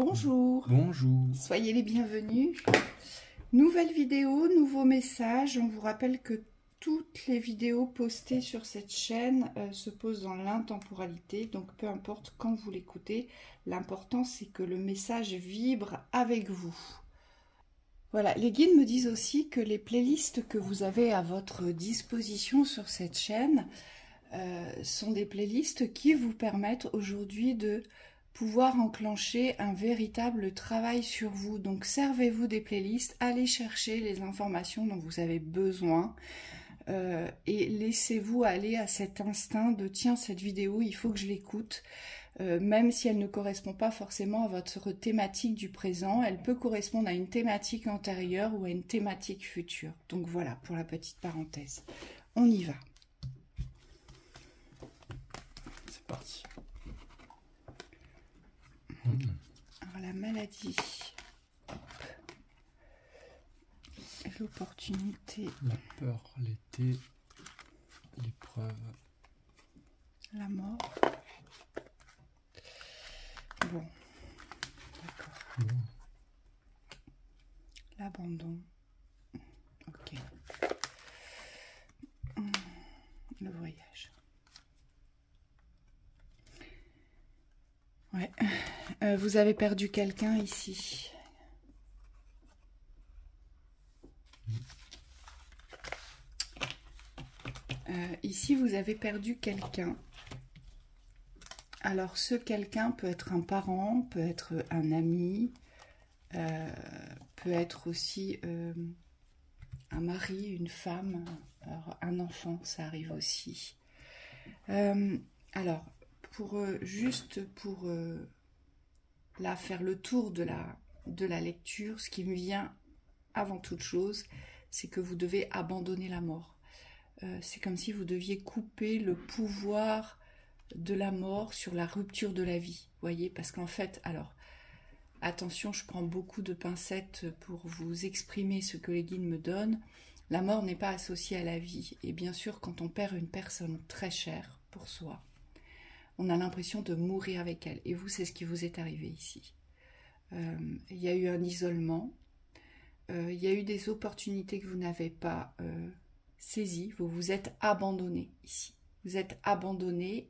Bonjour. Bonjour. Soyez les bienvenus. Nouvelle vidéo, nouveau message. On vous rappelle que toutes les vidéos postées sur cette chaîne se posent dans l'intemporalité. Donc peu importe quand vous l'écoutez, l'important c'est que le message vibre avec vous. Voilà, les guides me disent aussi que les playlists que vous avez à votre disposition sur cette chaîne sont des playlists qui vous permettent aujourd'hui de pouvoir enclencher un véritable travail sur vous. Donc servez-vous des playlists, allez chercher les informations dont vous avez besoin et laissez-vous aller à cet instinct de tiens, cette vidéo il faut que je l'écoute, même si elle ne correspond pas forcément à votre thématique du présent, elle peut correspondre à une thématique antérieure ou à une thématique future. Donc voilà pour la petite parenthèse, on y va. C'est parti. Alors la maladie, l'opportunité, la peur, l'été, l'épreuve, la mort. Bon, d'accord. bon. L'abandon. Ok. Le voyage. Ouais. Vous avez perdu quelqu'un ici. Ici, vous avez perdu quelqu'un. Alors, ce quelqu'un peut être un parent, peut être un ami, peut être aussi un mari, une femme, alors, un enfant, ça arrive aussi. Alors, juste pour là faire le tour de la lecture, ce qui me vient avant toute chose, c'est que vous devez abandonner la mort. C'est comme si vous deviez couper le pouvoir de la mort sur la rupture de la vie, voyez, parce qu'en fait, alors, attention, je prends beaucoup de pincettes pour vous exprimer ce que les guides me donnent, la mort n'est pas associée à la vie, et bien sûr, quand on perd une personne très chère pour soi, on a l'impression de mourir avec elle, et vous, c'est ce qui vous est arrivé ici. Il y a eu un isolement, il y a eu des opportunités que vous n'avez pas saisies, vous vous êtes abandonné ici, vous êtes abandonné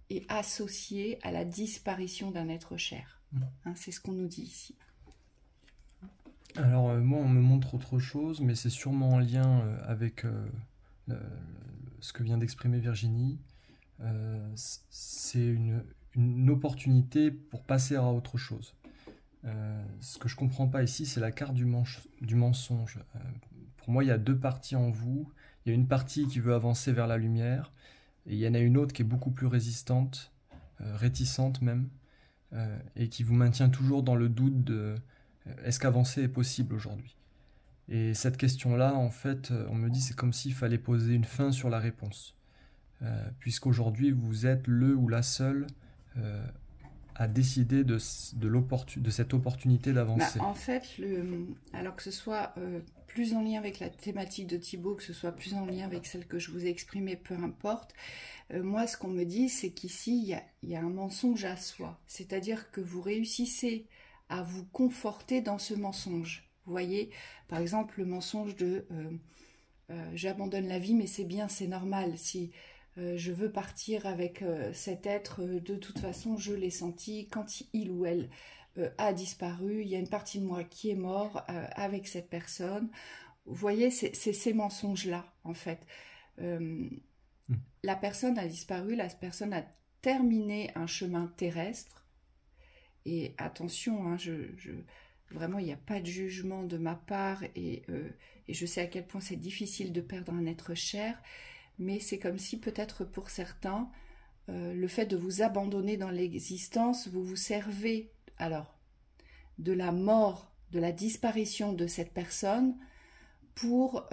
et associé à la disparition d'un être cher. Hein, c'est ce qu'on nous dit ici. Alors moi on me montre autre chose, mais c'est sûrement en lien avec ce que vient d'exprimer Virginie. C'est une opportunité pour passer à autre chose. Ce que je comprends pas ici, c'est la carte du mensonge. Pour moi, il y a deux parties en vous. Il y a une partie qui veut avancer vers la lumière, et il y en a une autre qui est beaucoup plus résistante, réticente même, et qui vous maintient toujours dans le doute de est-ce qu'avancer est possible aujourd'hui. Et cette question-là, en fait, on me dit c'est comme s'il fallait poser une fin sur la réponse. Puisqu'aujourd'hui, vous êtes le ou la seule à décider de cette opportunité d'avancer. En fait, alors que ce soit plus en lien avec la thématique de Thibaut, que ce soit plus en lien avec celle que je vous ai exprimée, peu importe, moi, ce qu'on me dit, c'est qu'ici, il y a un mensonge à soi. C'est-à-dire que vous réussissez à vous conforter dans ce mensonge. Vous voyez, par exemple, le mensonge de j'abandonne la vie, mais c'est bien, c'est normal. Si je veux partir avec cet être, de toute façon, je l'ai senti quand il ou elle a disparu. Il y a une partie de moi qui est mort avec cette personne. Vous voyez, c'est ces mensonges-là, en fait. La personne a disparu, la personne a terminé un chemin terrestre. Et attention, hein, vraiment, il n'y a pas de jugement de ma part et je sais à quel point c'est difficile de perdre un être cher, mais c'est comme si peut-être pour certains, le fait de vous abandonner dans l'existence, vous vous servez alors de la mort, de la disparition de cette personne pour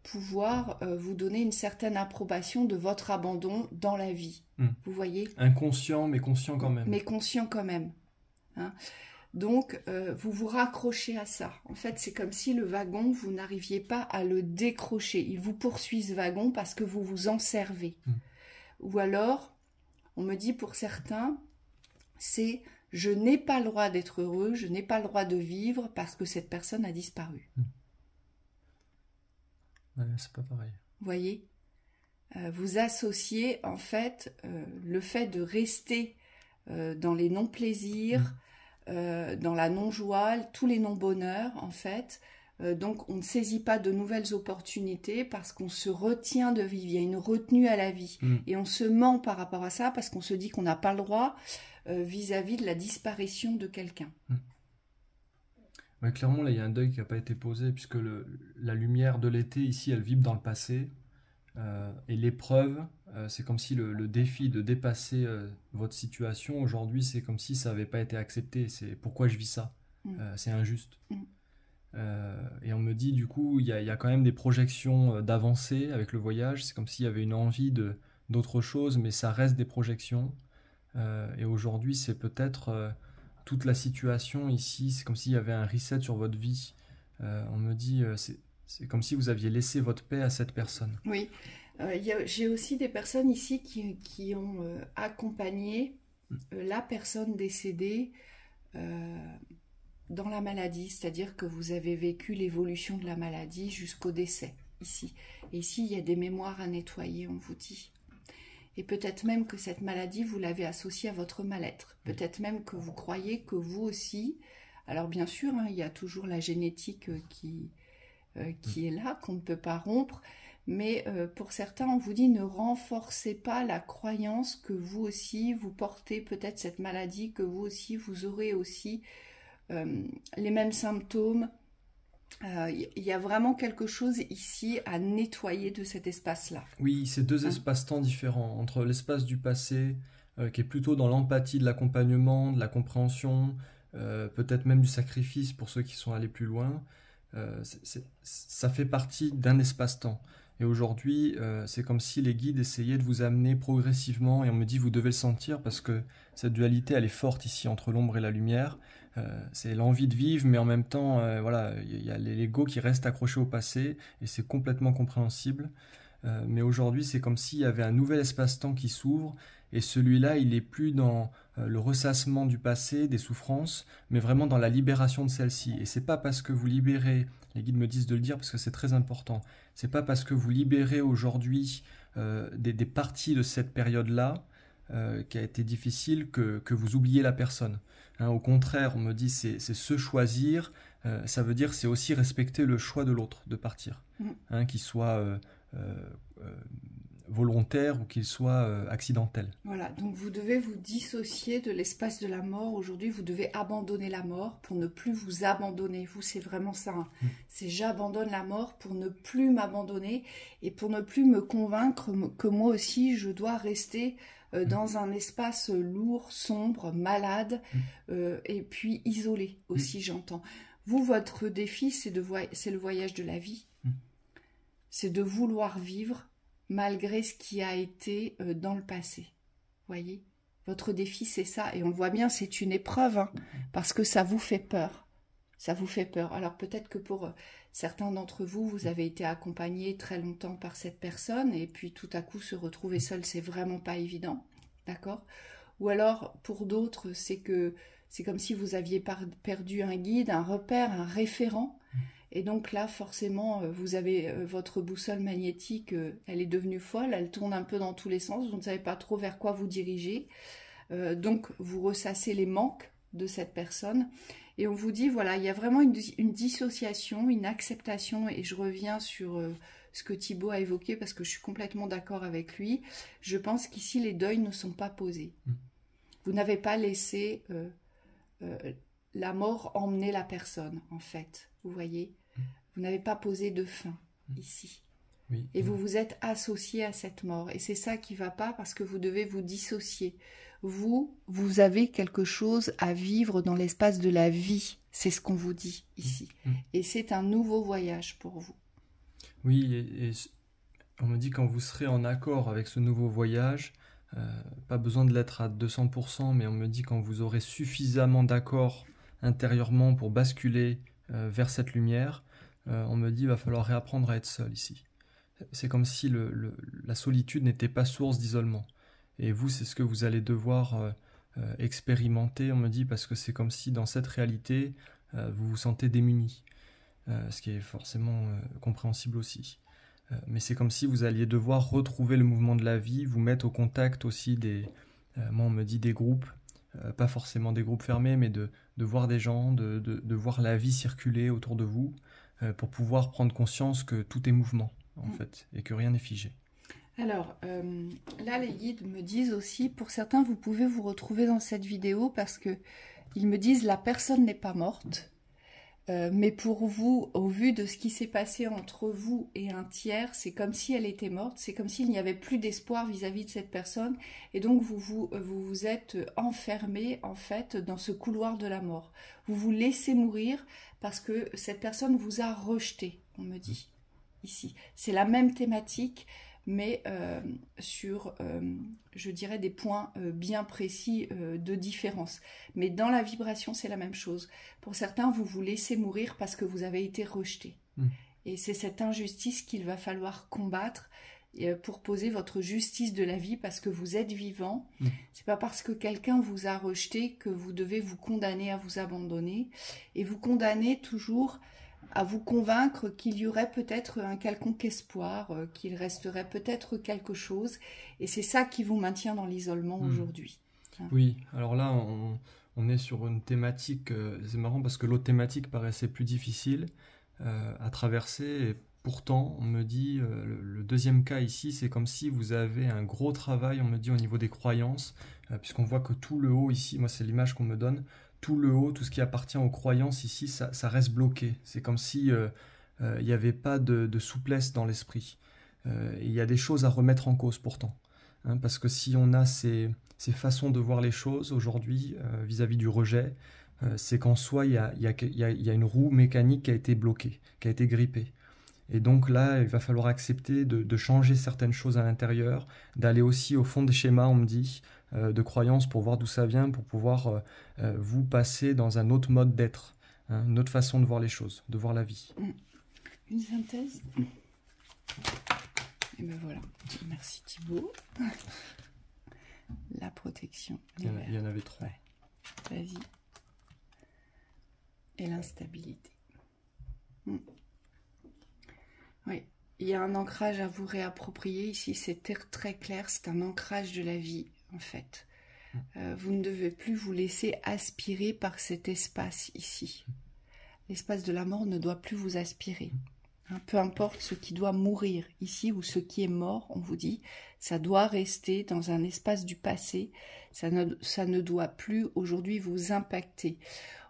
pouvoir vous donner une certaine approbation de votre abandon dans la vie. Vous voyez ? Inconscient, mais conscient quand même. Mais conscient quand même. Hein. Donc, vous vous raccrochez à ça. En fait, c'est comme si le wagon, vous n'arriviez pas à le décrocher. Il vous poursuit ce wagon parce que vous vous en servez. Ou alors, on me dit pour certains, c'est je n'ai pas le droit d'être heureux, je n'ai pas le droit de vivre parce que cette personne a disparu. Ouais, c'est pas pareil. Vous voyez, vous associez en fait le fait de rester dans les non-plaisirs, dans la non-joie, tous les non-bonheurs en fait. Donc on ne saisit pas de nouvelles opportunités parce qu'on se retient de vivre, il y a une retenue à la vie. Et on se ment par rapport à ça parce qu'on se dit qu'on n'a pas le droit vis-à-vis de la disparition de quelqu'un. Ouais, clairement, là, il y a un deuil qui n'a pas été posé, puisque la lumière de l'été, ici, elle vibre dans le passé. Et l'épreuve, c'est comme si le défi de dépasser votre situation, aujourd'hui, c'est comme si ça n'avait pas été accepté. C'est pourquoi je vis ça. C'est injuste. Et on me dit, du coup, il y a quand même des projections d'avancer avec le voyage. C'est comme s'il y avait une envie d'autre chose, mais ça reste des projections. Et aujourd'hui, c'est peut-être toute la situation ici. C'est comme s'il y avait un reset sur votre vie. On me dit, c'est comme si vous aviez laissé votre paix à cette personne. Oui, j'ai aussi des personnes ici qui ont accompagné la personne décédée dans la maladie, c'est-à-dire que vous avez vécu l'évolution de la maladie jusqu'au décès, ici. Et ici, il y a des mémoires à nettoyer, on vous dit. Et peut-être même que cette maladie, vous l'avez associée à votre mal-être. Peut-être même que vous croyez que vous aussi... Alors bien sûr, il y a toujours la génétique qui est là, qu'on ne peut pas rompre. Mais pour certains, on vous dit ne renforcez pas la croyance que vous aussi, vous portez peut-être cette maladie, que vous aussi, vous aurez aussi les mêmes symptômes. Il y a vraiment quelque chose ici à nettoyer de cet espace-là. Oui, c'est deux espaces-temps différents. Entre l'espace du passé, qui est plutôt dans l'empathie de l'accompagnement, de la compréhension, peut-être même du sacrifice pour ceux qui sont allés plus loin. Ça fait partie d'un espace-temps. Et aujourd'hui, c'est comme si les guides essayaient de vous amener progressivement, et on me dit vous devez le sentir parce que cette dualité elle est forte ici entre l'ombre et la lumière. C'est l'envie de vivre, mais en même temps, voilà, il y a l'ego qui reste accroché au passé, et c'est complètement compréhensible. Mais aujourd'hui, c'est comme s'il y avait un nouvel espace-temps qui s'ouvre, et celui-là, il n'est plus dans le ressassement du passé, des souffrances, mais vraiment dans la libération de celles-ci. Et c'est pas parce que vous libérez, les guides me disent de le dire parce que c'est très important, c'est pas parce que vous libérez aujourd'hui des parties de cette période-là qui a été difficile que vous oubliez la personne. Hein, au contraire, on me dit c'est se choisir, ça veut dire c'est aussi respecter le choix de l'autre de partir, hein, qu'il soit volontaire ou qu'il soit accidentel. Voilà, donc vous devez vous dissocier de l'espace de la mort. Aujourd'hui, vous devez abandonner la mort pour ne plus vous abandonner. Vous, c'est vraiment ça. Hein. C'est j'abandonne la mort pour ne plus m'abandonner et pour ne plus me convaincre que moi aussi, je dois rester dans un espace lourd, sombre, malade et puis isolé aussi, j'entends. Vous, votre défi, c'est le voyage de la vie. C'est de vouloir vivre malgré ce qui a été dans le passé. Voyez, votre défi, c'est ça. Et on le voit bien, c'est une épreuve, hein, parce que ça vous fait peur. Ça vous fait peur. Alors peut-être que pour certains d'entre vous, vous avez été accompagnés très longtemps par cette personne, et puis tout à coup se retrouver seul, c'est vraiment pas évident. D'accord ? Ou alors, pour d'autres, c'est comme si vous aviez perdu un guide, un repère, un référent. Et donc là, forcément, vous avez votre boussole magnétique, elle est devenue folle, elle tourne un peu dans tous les sens, vous ne savez pas trop vers quoi vous dirigez. Donc, vous ressassez les manques de cette personne. Et on vous dit, voilà, il y a vraiment une dissociation, une acceptation. Et je reviens sur ce que Thibaut a évoqué, parce que je suis complètement d'accord avec lui. Je pense qu'ici, les deuils ne sont pas posés. Vous n'avez pas laissé la mort emmener la personne, en fait. Vous voyez ? Vous n'avez pas posé de fin ici. Oui. Et vous vous êtes associé à cette mort. Et c'est ça qui ne va pas parce que vous devez vous dissocier. Vous avez quelque chose à vivre dans l'espace de la vie. C'est ce qu'on vous dit ici. Et c'est un nouveau voyage pour vous. Oui, et on me dit quand vous serez en accord avec ce nouveau voyage, pas besoin de l'être à 200%, mais on me dit quand vous aurez suffisamment d'accord intérieurement pour basculer vers cette lumière, on me dit il va falloir réapprendre à être seul ici. C'est comme si la solitude n'était pas source d'isolement. Et vous, c'est ce que vous allez devoir expérimenter, on me dit, parce que c'est comme si dans cette réalité, vous vous sentez démuni, ce qui est forcément compréhensible aussi. Mais c'est comme si vous alliez devoir retrouver le mouvement de la vie, vous mettre au contact aussi moi on me dit des groupes, pas forcément des groupes fermés, mais de voir des gens, de voir la vie circuler autour de vous, pour pouvoir prendre conscience que tout est mouvement, en fait, et que rien n'est figé. Alors, là, les guides me disent aussi, pour certains, vous pouvez vous retrouver dans cette vidéo parce que ils me disent la personne n'est pas morte, mais pour vous, au vu de ce qui s'est passé entre vous et un tiers, c'est comme si elle était morte, c'est comme s'il n'y avait plus d'espoir vis-à-vis de cette personne, et donc vous êtes enfermé en fait dans ce couloir de la mort. Vous vous laissez mourir parce que cette personne vous a rejeté, on me dit ici. C'est la même thématique, mais sur, je dirais, des points bien précis de différence. Mais dans la vibration, c'est la même chose. Pour certains, vous vous laissez mourir parce que vous avez été rejeté. Et c'est cette injustice qu'il va falloir combattre pour poser votre justice de la vie, parce que vous êtes vivant. C'est pas parce que quelqu'un vous a rejeté que vous devez vous condamner à vous abandonner. Et vous condamnez toujours à vous convaincre qu'il y aurait peut-être un quelconque espoir, qu'il resterait peut-être quelque chose. Et c'est ça qui vous maintient dans l'isolement aujourd'hui. Oui, alors là, on est sur une thématique, c'est marrant parce que l'autre thématique paraissait plus difficile à traverser. Et pourtant, on me dit, le deuxième cas ici, c'est comme si vous avez un gros travail, on me dit, au niveau des croyances, puisqu'on voit que tout le haut ici, moi c'est l'image qu'on me donne, tout le haut, tout ce qui appartient aux croyances ici, ça reste bloqué. C'est comme si il n'y avait pas de souplesse dans l'esprit. Il y a des choses à remettre en cause pourtant. Hein, parce que si on a ces façons de voir les choses aujourd'hui vis-à-vis du rejet, c'est qu'en soi, il y a une roue mécanique qui a été bloquée, qui a été grippée. Et donc là, il va falloir accepter de changer certaines choses à l'intérieur, d'aller aussi au fond des schémas, on me dit, de croyances pour voir d'où ça vient, pour pouvoir vous passer dans un autre mode d'être, hein, une autre façon de voir les choses, de voir la vie. Une synthèse. Et ben voilà. Merci Thibaut. La protection. Il y en avait 3. Ouais. Vas-y. Et l'instabilité. Oui. Il y a un ancrage à vous réapproprier. Ici, c'est très clair. C'est un ancrage de la vie, en fait. Vous ne devez plus vous laisser aspirer par cet espace ici. L'espace de la mort ne doit plus vous aspirer. Hein, peu importe ce qui doit mourir ici ou ce qui est mort, on vous dit, ça doit rester dans un espace du passé. Ça ne doit plus aujourd'hui vous impacter.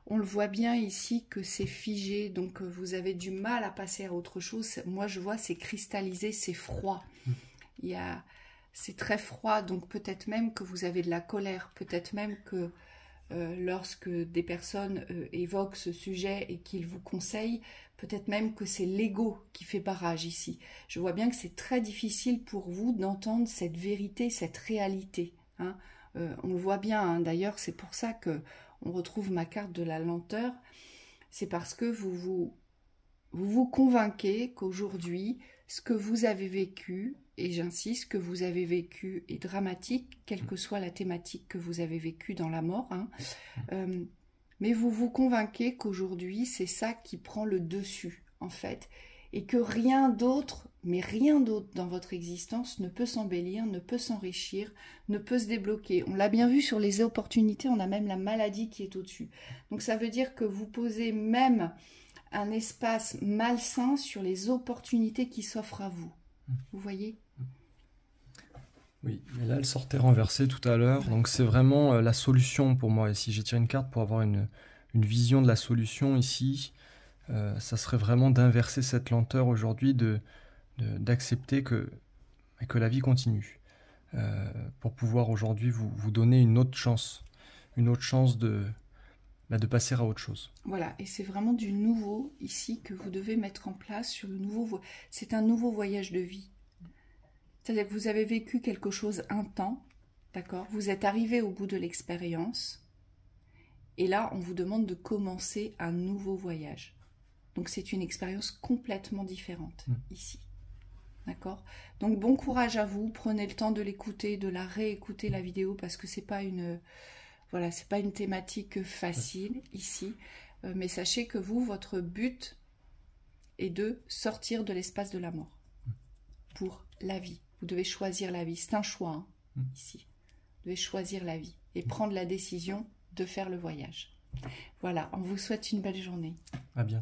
On le voit bien ici que c'est figé, donc vous avez du mal à passer à autre chose. Moi, je vois, c'est cristallisé, c'est froid. C'est très froid, donc peut-être même que vous avez de la colère, peut-être même que lorsque des personnes évoquent ce sujet et qu'ils vous conseillent, peut-être même que c'est l'ego qui fait barrage ici. Je vois bien que c'est très difficile pour vous d'entendre cette vérité, cette réalité. Hein. On le voit bien, hein. D'ailleurs, c'est pour ça que on retrouve ma carte de la lenteur. C'est parce que vous vous convainquez qu'aujourd'hui, ce que vous avez vécu, et j'insiste, que vous avez vécu est dramatique, quelle que soit la thématique que vous avez vécue dans la mort, hein. Mais vous vous convainquez qu'aujourd'hui, c'est ça qui prend le dessus, en fait, et que rien d'autre, mais rien d'autre dans votre existence ne peut s'embellir, ne peut s'enrichir, ne peut se débloquer. On l'a bien vu sur les opportunités, on a même la maladie qui est au-dessus. Donc ça veut dire que vous posez même un espace malsain sur les opportunités qui s'offrent à vous. Vous voyez ? Oui, mais là, elle sortait renversée tout à l'heure, donc c'est vraiment la solution pour moi. Ici, j'ai tiré une carte pour avoir une vision de la solution ici. Ça serait vraiment d'inverser cette lenteur aujourd'hui, d'accepter que la vie continue, pour pouvoir aujourd'hui vous donner une autre chance de passer à autre chose. Voilà, et c'est vraiment du nouveau ici que vous devez mettre en place sur le nouveau. C'est un nouveau voyage de vie. C'est-à-dire que vous avez vécu quelque chose un temps, d'accord ? Vous êtes arrivé au bout de l'expérience, et là, on vous demande de commencer un nouveau voyage. Donc, c'est une expérience complètement différente ici. D'accord ? Donc, bon courage à vous. Prenez le temps de l'écouter, de la réécouter, la vidéo, parce que c'est pas une Voilà, c'est pas une thématique facile ici, mais sachez que vous, votre but est de sortir de l'espace de la mort pour la vie. Vous devez choisir la vie, c'est un choix ici. Vous devez choisir la vie et prendre la décision de faire le voyage. Voilà, on vous souhaite une belle journée. À bientôt.